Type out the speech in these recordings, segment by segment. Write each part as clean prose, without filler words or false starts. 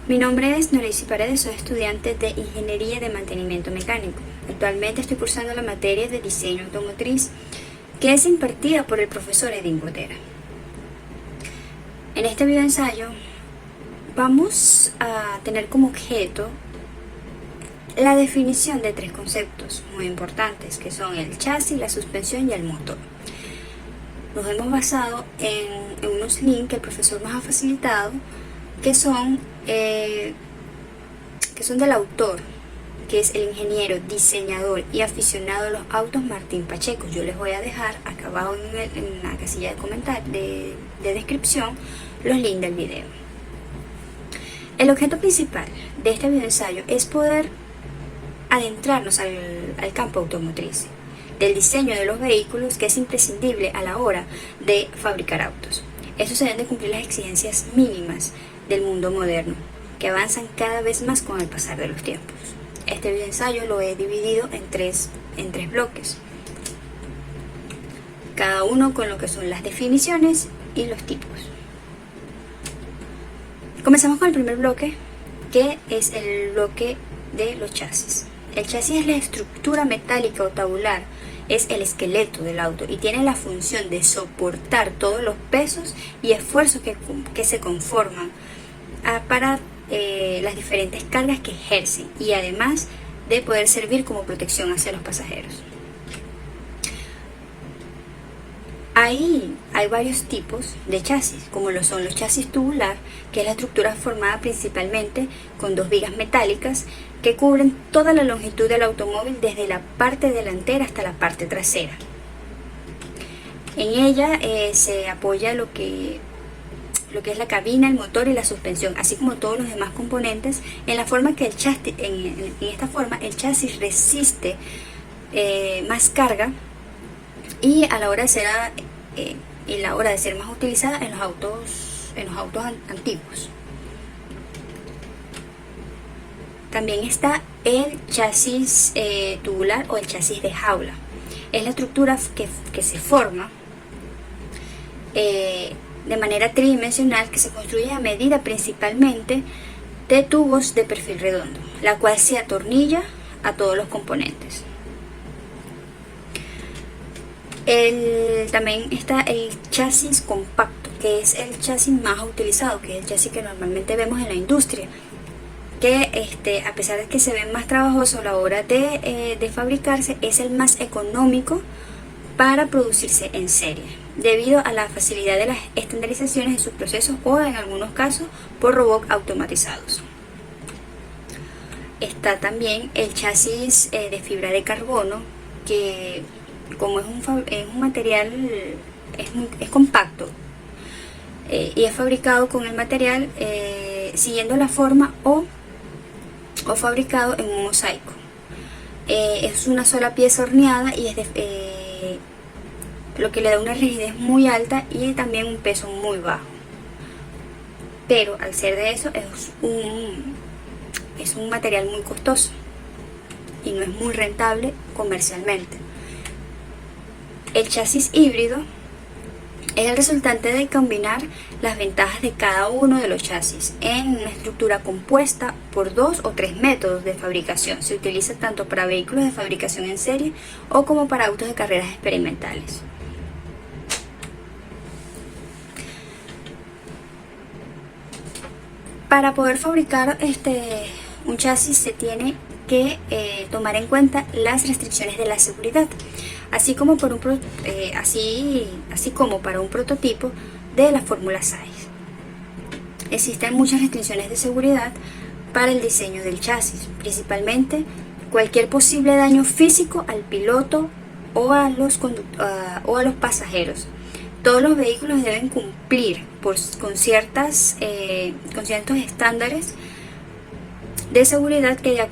Mi nombre es Noracy Paredes, soy estudiante de Ingeniería de Mantenimiento Mecánico. Actualmente estoy cursando la materia de Diseño Automotriz, que es impartida por el profesor Edín Botera. En este video ensayo vamos a tener como objeto la definición de tres conceptos muy importantes, que son el chasis, la suspensión y el motor. Nos hemos basado en unos links que el profesor nos ha facilitado, que son del autor, que es el ingeniero, diseñador y aficionado a los autos Martín Pacheco. Yo les voy a dejar acá abajo en la casilla de comentarios de descripción los links del video. El objeto principal de este video ensayo es poder adentrarnos al campo automotriz, del diseño de los vehículos, que es imprescindible a la hora de fabricar autos. Estos se deben de cumplir las exigencias mínimas del mundo moderno, que avanzan cada vez más con el pasar de los tiempos. Este video ensayo lo he dividido en tres bloques, cada uno con lo que son las definiciones y los tipos. Comenzamos con el primer bloque, que es el bloque de los chasis. El chasis es la estructura metálica o tabular, es el esqueleto del auto y tiene la función de soportar todos los pesos y esfuerzos que se conforman para las diferentes cargas que ejercen, y además de poder servir como protección hacia los pasajeros. Hay varios tipos de chasis, como lo son los chasis tubular, que es la estructura formada principalmente con dos vigas metálicas que cubren toda la longitud del automóvil, desde la parte delantera hasta la parte trasera. En ella se apoya lo que es la cabina, el motor y la suspensión, así como todos los demás componentes, en la forma que en esta forma el chasis resiste más carga, y a la hora de ser más utilizada en los autos antiguos. También está el chasis tubular o el chasis de jaula. Es la estructura que se forma de manera tridimensional, que se construye a medida principalmente de tubos de perfil redondo, la cual se atornilla a todos los componentes. También está el chasis compacto, que es el chasis más utilizado, que es el chasis que normalmente vemos en la industria, que a pesar de que se ve más trabajoso a la hora de fabricarse, es el más económico para producirse en serie, debido a la facilidad de las estandarizaciones en sus procesos, o en algunos casos por robots automatizados. Está también el chasis de fibra de carbono, que como es un material, es compacto, y es fabricado con el material siguiendo la forma o fabricado en un mosaico. Es una sola pieza horneada y es lo que le da una rigidez muy alta y también un peso muy bajo. Pero al ser de eso, es un material muy costoso y no es muy rentable comercialmente. El chasis híbrido es el resultante de combinar las ventajas de cada uno de los chasis en una estructura compuesta por 2 o 3 métodos de fabricación. Se utiliza tanto para vehículos de fabricación en serie o como para autos de carreras experimentales. Para poder fabricar un chasis se tiene que tomar en cuenta las restricciones de la seguridad, así como para un prototipo de la Fórmula 6. Existen muchas restricciones de seguridad para el diseño del chasis, principalmente cualquier posible daño físico al piloto o a los pasajeros. Todos los vehículos deben cumplir con ciertos estándares de seguridad que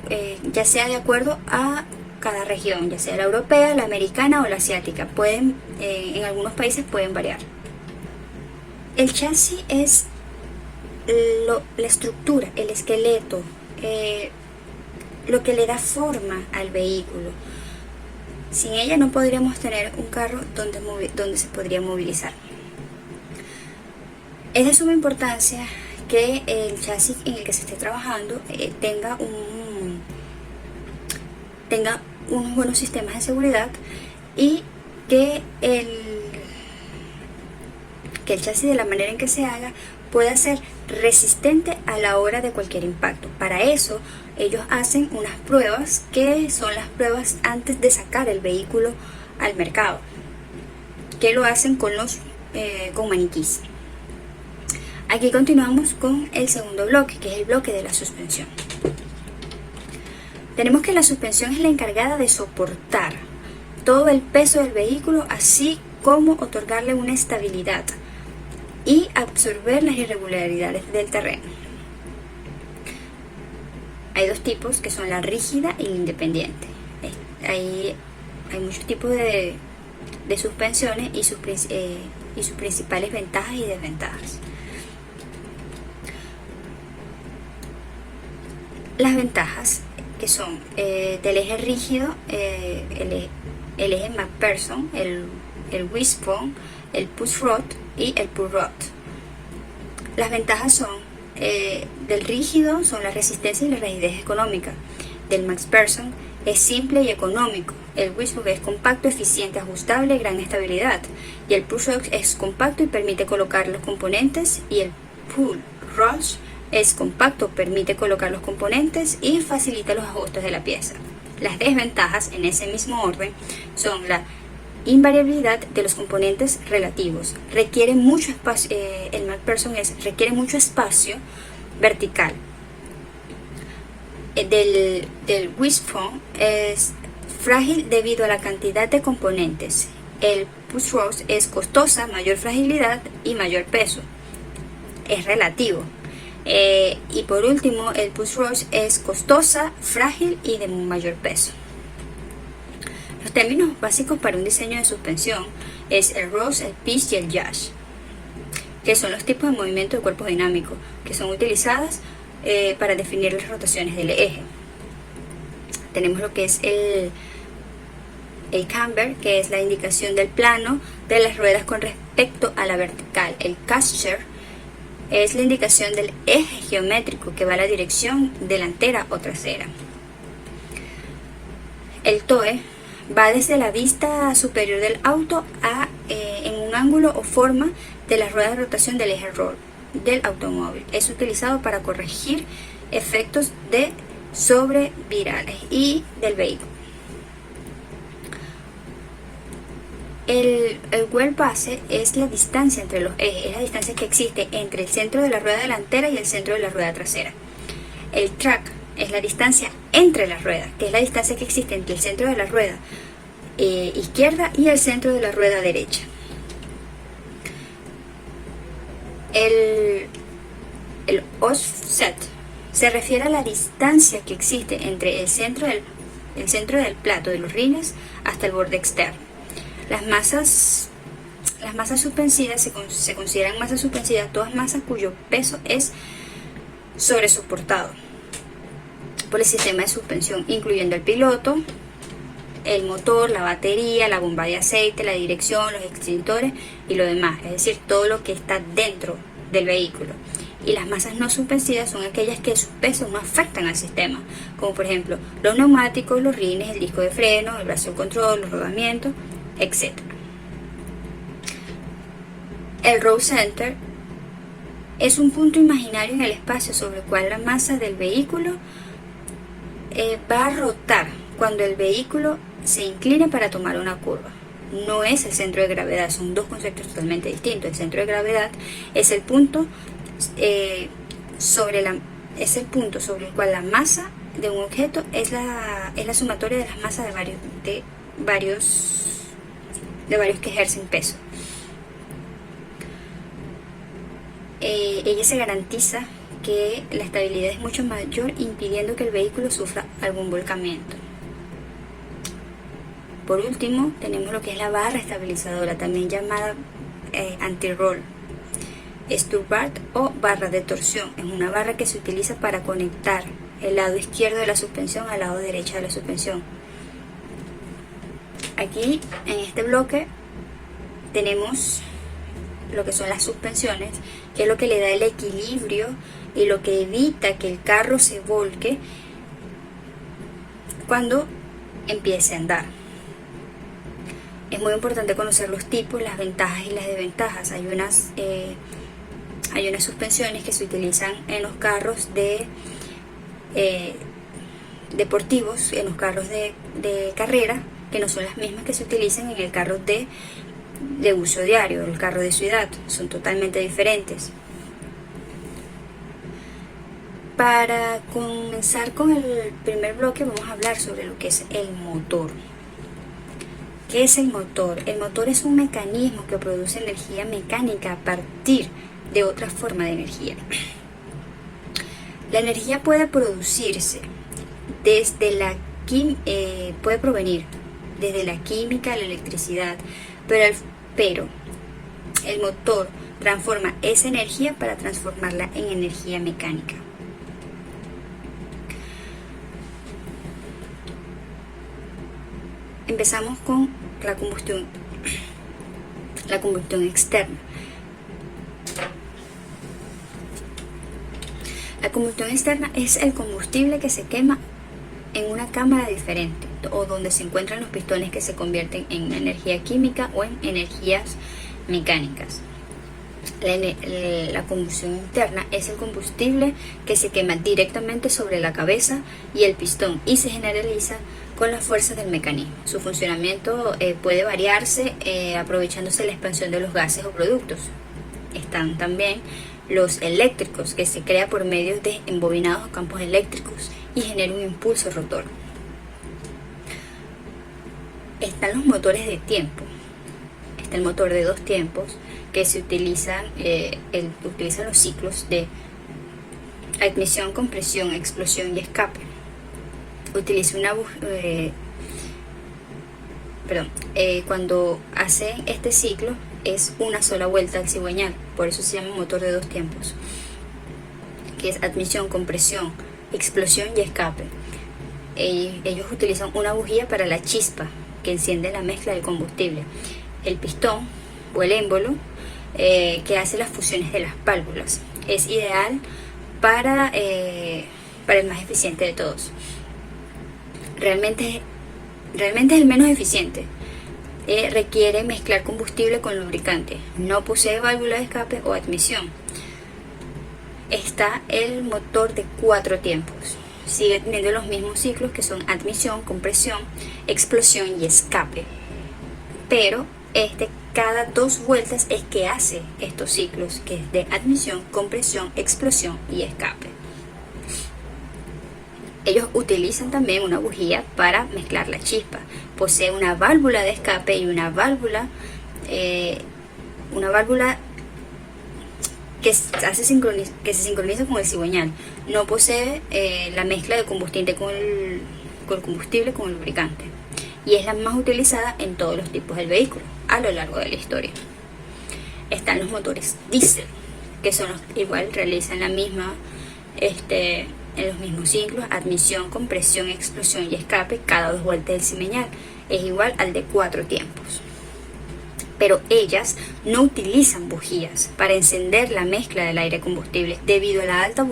ya sea de acuerdo a cada región, ya sea la europea, la americana o la asiática. En algunos países pueden variar. El chasis es la estructura, el esqueleto, lo que le da forma al vehículo. Sin ella no podríamos tener un carro donde se podría movilizar. Es de suma importancia que el chasis en el que se esté trabajando tenga unos buenos sistemas de seguridad y que el chasis, de la manera en que se haga, pueda ser resistente a la hora de cualquier impacto. Para eso ellos hacen unas pruebas que son las pruebas antes de sacar el vehículo al mercado, que lo hacen con maniquís. Aquí continuamos con el segundo bloque, que es el bloque de la suspensión. Tenemos que la suspensión es la encargada de soportar todo el peso del vehículo, así como otorgarle una estabilidad y absorber las irregularidades del terreno. Hay dos tipos, que son la rígida y la independiente. Hay muchos tipos de suspensiones y sus principales ventajas y desventajas. Las ventajas, que son del eje rígido, el eje McPherson, el Wishbone, el Push Rod y el Pull Rod. Las ventajas son del rígido son la resistencia y la rigidez económica. Del McPherson es simple y económico. El Wishbone es compacto, eficiente, ajustable, gran estabilidad. Y el Push Rod es compacto y permite colocar los componentes. Y el Pull Rod es compacto, permite colocar los componentes y facilita los ajustes de la pieza. Las desventajas, en ese mismo orden, son la invariabilidad de los componentes relativos. Requiere mucho espacio, el McPherson requiere mucho espacio vertical. Del Wishbone es frágil debido a la cantidad de componentes. El Push Rod es costosa, mayor fragilidad y mayor peso. Es relativo. Y por último, el Push Rod es costosa, frágil y de mayor peso. Los términos básicos para un diseño de suspensión es el Rod, el Pitch y el Yash, que son los tipos de movimiento de cuerpo dinámico que son utilizadas para definir las rotaciones del eje. Tenemos lo que es el camber, que es la indicación del plano de las ruedas con respecto a la vertical. El caster es la indicación del eje geométrico que va a la dirección delantera o trasera. El toe va desde la vista superior del auto en un ángulo o forma de la rueda de rotación del eje del automóvil. Es utilizado para corregir efectos de sobrevirales y del vehículo. El well base es la distancia entre los ejes, es la distancia que existe entre el centro de la rueda delantera y el centro de la rueda trasera. El track es la distancia entre las ruedas, que es la distancia que existe entre el centro de la rueda izquierda y el centro de la rueda derecha. El offset se refiere a la distancia que existe entre el centro del plato de los rines hasta el borde externo. Las masas suspensivas se consideran masas suspensivas todas masas cuyo peso es sobresoportado por el sistema de suspensión, incluyendo el piloto, el motor, la batería, la bomba de aceite, la dirección, los extintores y lo demás, es decir, todo lo que está dentro del vehículo. Y las masas no suspensivas son aquellas que sus pesos no afectan al sistema, como por ejemplo los neumáticos, los rines, el disco de freno, el brazo de control, los rodamientos, etc. El roll center es un punto imaginario en el espacio sobre el cual la masa del vehículo va a rotar cuando el vehículo se inclina para tomar una curva. No es el centro de gravedad, son dos conceptos totalmente distintos. El centro de gravedad es el punto sobre el cual la masa de un objeto es la sumatoria de las masas de varios que ejercen peso. Ella se garantiza que la estabilidad es mucho mayor, impidiendo que el vehículo sufra algún volcamiento. Por último, tenemos lo que es la barra estabilizadora, también llamada anti-roll, Sturbart o barra de torsión. Es una barra que se utiliza para conectar el lado izquierdo de la suspensión al lado derecho de la suspensión. Aquí en este bloque tenemos lo que son las suspensiones, que es lo que le da el equilibrio y lo que evita que el carro se volque cuando empiece a andar. Es muy importante conocer los tipos, las ventajas y las desventajas. Hay unas suspensiones que se utilizan en los carros deportivos, en los carros de carrera, que no son las mismas que se utilizan en el carro de uso diario, el carro de ciudad. Son totalmente diferentes. Para comenzar con el primer bloque, vamos a hablar sobre lo que es el motor. ¿Qué es el motor? El motor es un mecanismo que produce energía mecánica a partir de otra forma de energía. La energía puede producirse puede provenir desde la química, la electricidad, pero el motor transforma esa energía para transformarla en energía mecánica. Empezamos con la combustión externa. La combustión externa es el combustible que se quema en una cámara diferente o donde se encuentran los pistones que se convierten en energía química o en energías mecánicas. La combustión interna es el combustible que se quema directamente sobre la cabeza y el pistón y se generaliza con las fuerzas del mecanismo. Su funcionamiento puede variarse aprovechándose la expansión de los gases o productos. Están también los eléctricos, que se crea por medio de embobinados campos eléctricos y genera un impulso rotor. Están los motores de tiempo. Está el motor de 2 tiempos, que se utilizan los ciclos de admisión, compresión, explosión y escape. Utiliza cuando hacen este ciclo es una sola vuelta al cigüeñal, por eso se llama motor de 2 tiempos, que es admisión, compresión, explosión y escape. Ellos utilizan una bujía para la chispa que enciende la mezcla del combustible, el pistón o el émbolo que hace las fusiones de las válvulas. Es ideal para el más eficiente de todos. Realmente es el menos eficiente. Requiere mezclar combustible con lubricante. No posee válvula de escape o admisión. Está el motor de 4 tiempos. Sigue teniendo los mismos ciclos que son admisión, compresión, explosión y escape. Pero cada 2 vueltas es que hace estos ciclos, que es de admisión, compresión, explosión y escape. Ellos utilizan también una bujía para mezclar la chispa. Posee una válvula de escape y una válvula que se sincroniza con el cigüeñal. No posee la mezcla de combustible con el lubricante. Y es la más utilizada en todos los tipos del vehículo a lo largo de la historia. Están los motores diésel, que son igual realizan en los mismos ciclos, admisión, compresión, explosión y escape cada 2 vueltas del cigüeñal. Es igual al de 4 tiempos. Pero ellas no utilizan bujías para encender la mezcla del aire combustible debido a la alta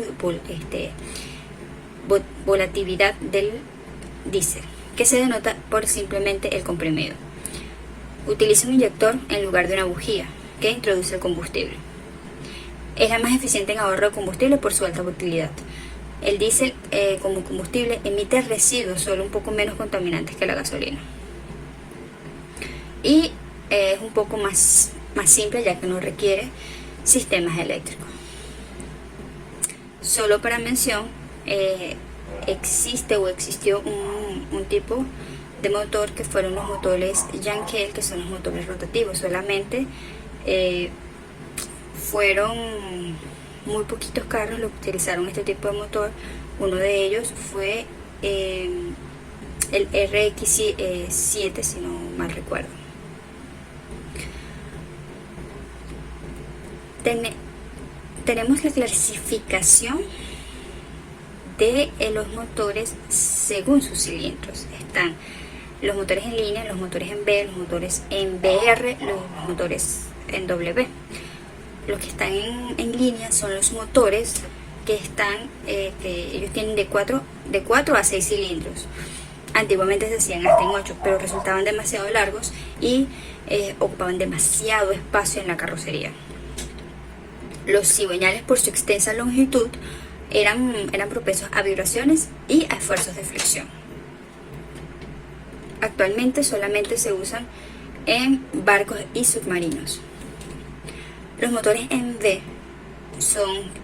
volatilidad del diésel, que se denota por simplemente el comprimido. Utiliza un inyector en lugar de una bujía que introduce el combustible. Es la más eficiente en ahorro de combustible por su alta volatilidad. El diésel como combustible emite residuos solo un poco menos contaminantes que la gasolina. Y es un poco más simple, ya que no requiere sistemas eléctricos. Solo para mención, existió un tipo de motor que fueron los motores Yankel, que son los motores rotativos. Solamente fueron muy poquitos carros los que utilizaron este tipo de motor. Uno de ellos fue el RX-7, si no mal recuerdo. Tenemos la clasificación de los motores según sus cilindros. Están los motores en línea, los motores en B, los motores en BR, los motores en W. los que están en línea son los motores que ellos tienen de 4 a 6 cilindros. Antiguamente se hacían hasta en 8, pero resultaban demasiado largos y ocupaban demasiado espacio en la carrocería. Los cigüeñales, por su extensa longitud, eran propensos a vibraciones y a esfuerzos de flexión. Actualmente solamente se usan en barcos y submarinos. Los motores en V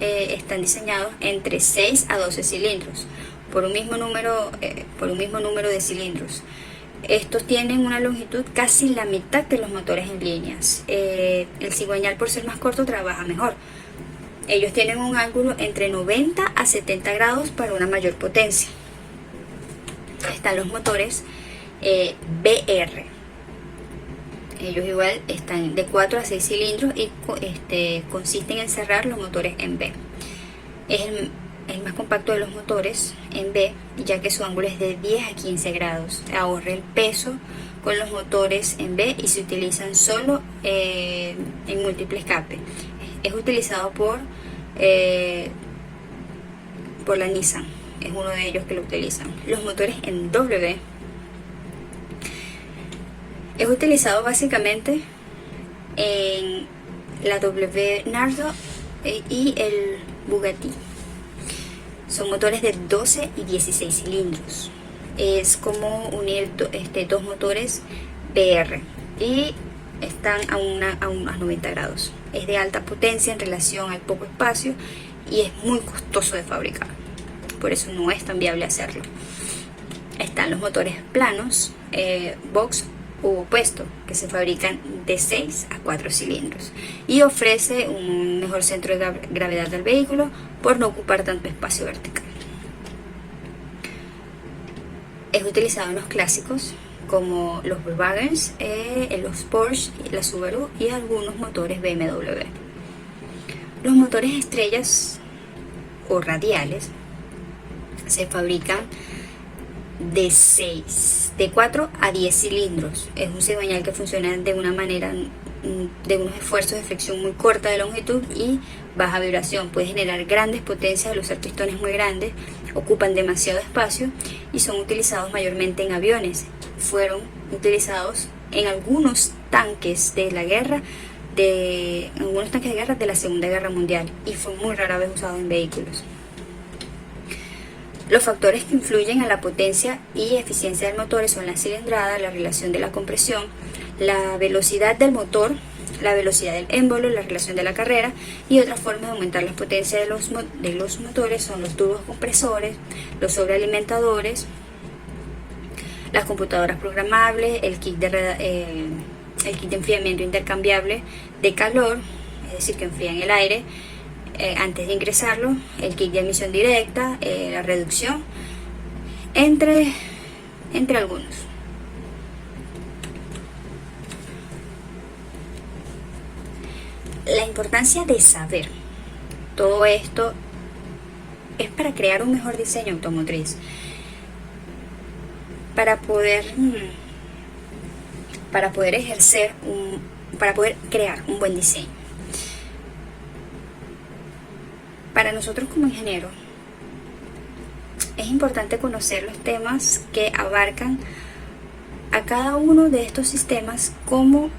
están diseñados entre 6 a 12 cilindros por un mismo número de cilindros. Estos tienen una longitud casi la mitad de los motores en líneas. El cigüeñal, por ser más corto, trabaja mejor. Ellos tienen un ángulo entre 90 a 70 grados para una mayor potencia. Están los motores BR. Ellos igual están de 4 a 6 cilindros y consisten en cerrar los motores en V. Es el más compacto de los motores en V, ya que su ángulo es de 10 a 15 grados. Ahorra el peso con los motores en V y se utilizan solo en múltiple escape. Es utilizado por la Nissan, es uno de ellos que lo utilizan. Los motores en W es utilizado básicamente en la W Nardo y el Bugatti. Son motores de 12 y 16 cilindros. Es como unir dos motores BR y están a unos 90 grados. Es de alta potencia en relación al poco espacio y es muy costoso de fabricar. Por eso no es tan viable hacerlo. Están los motores planos, box u opuesto, que se fabrican de 6 a 4 cilindros y ofrece un mejor centro de gravedad del vehículo por no ocupar tanto espacio vertical. Es utilizado en los clásicos como los Volkswagen, los Porsche, la Subaru y algunos motores BMW. Los motores estrellas o radiales se fabrican de 4 a 10 cilindros. Es un cigüeñal que funciona de una manera, de unos esfuerzos de flexión muy corta de longitud y baja vibración. Puede generar grandes potencias al usar pistones muy grandes, ocupan demasiado espacio y son utilizados mayormente en aviones. Fueron utilizados en algunos tanques de guerra de la Segunda Guerra Mundial y fue muy rara vez usado en vehículos. Los factores que influyen a la potencia y eficiencia del motor son la cilindrada, la relación de la compresión, la velocidad del motor, la velocidad del émbolo, la relación de la carrera, y otras formas de aumentar la potencia de los motores son los turbocompresores, los sobrealimentadores, las computadoras programables, el kit de enfriamiento intercambiable de calor, es decir, que enfrían el aire antes de ingresarlo, el kit de emisión directa, la reducción, entre algunos. La importancia de saber todo esto es para crear un mejor diseño automotriz, para poder crear un buen diseño. Para nosotros como ingenieros es importante conocer los temas que abarcan a cada uno de estos sistemas como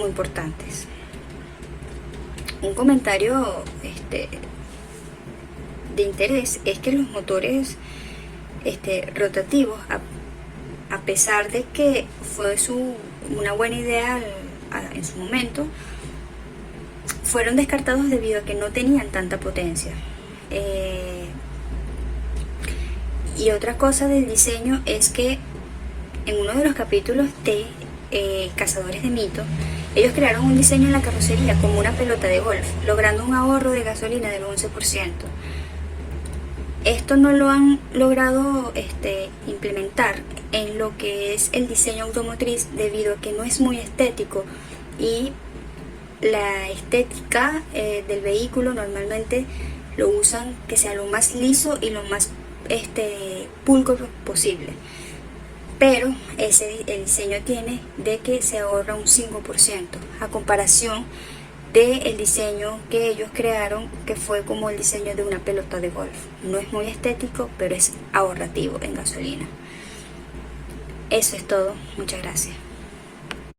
importantes. Un comentario de interés es que los motores rotativos, a pesar de que fue una buena idea en su momento, fueron descartados debido a que no tenían tanta potencia. Y otra cosa del diseño es que en uno de los capítulos de Cazadores de Mitos, ellos crearon un diseño en la carrocería como una pelota de golf, logrando un ahorro de gasolina del 11%. Esto no lo han logrado implementar en lo que es el diseño automotriz debido a que no es muy estético, y la estética del vehículo normalmente lo usan que sea lo más liso y lo más pulcro posible, pero el diseño tiene de que se ahorra un 5% a comparación del diseño que ellos crearon, que fue como el diseño de una pelota de golf. No es muy estético, pero es ahorrativo en gasolina. Eso es todo. Muchas gracias.